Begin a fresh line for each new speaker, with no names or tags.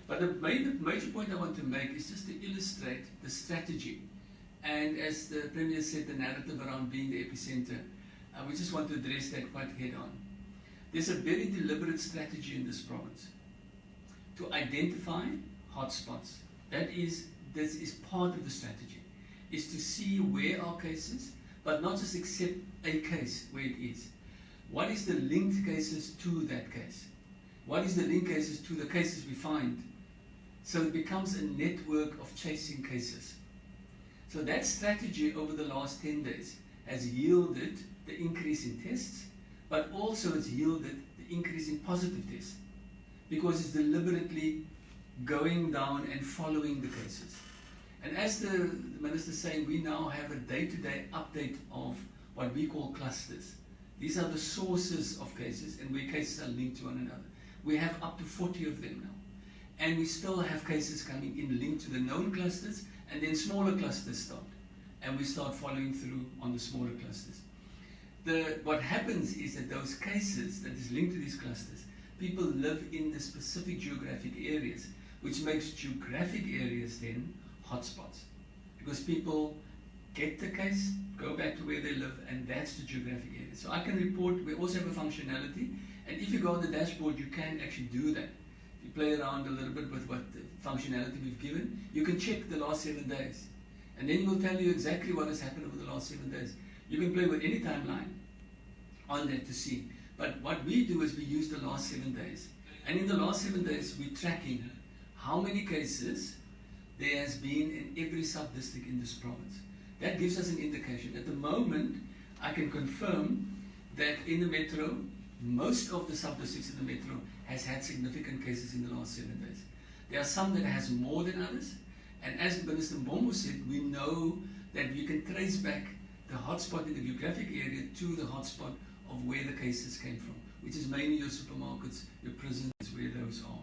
But the major point I want to make is just to illustrate the strategy. And as the Premier said, the narrative around being the epicentre, we just want to address that quite head on. There's a very deliberate strategy in this province to identify hotspots. This is part of the strategy, is to see where are cases, but not just accept a case where it is. What is the linked cases to that case? What is the linked cases to the cases we find? So it becomes a network of chasing cases. So that strategy over the last 10 days has yielded the increase in tests, but also it's yielded the increase in positive tests, because it's deliberately going down and following the cases. And as the Minister is saying, we now have a day-to-day update of what we call clusters. These are the sources of cases and where cases are linked to one another. We have up to 40 of them now. And we still have cases coming in linked to the known clusters, and then smaller clusters start. And we start following through on the smaller clusters. What happens is that those cases that is linked to these clusters, people live in the specific geographic areas, which makes geographic areas then hotspots. Because people get the case, go back to where they live, and that's the geographic area. So I can report, we also have a functionality, and if you go on the dashboard, you can actually do that. If you play around a little bit with what the functionality we've given, you can check the last 7 days. And then it will tell you exactly what has happened over the last 7 days. You can play with any timeline on that to see. But what we do is we use the last 7 days. And in the last 7 days, we're tracking how many cases there has been in every sub-district in this province. That gives us an indication. At the moment, I can confirm that in the metro, most of the sub-districts in the metro has had significant cases in the last 7 days. There are some that has more than others. And as Minister Mbombo said, we know that you can trace back the hotspot in the geographic area to the hotspot of where the cases came from, which is mainly your supermarkets, your prisons, where those are.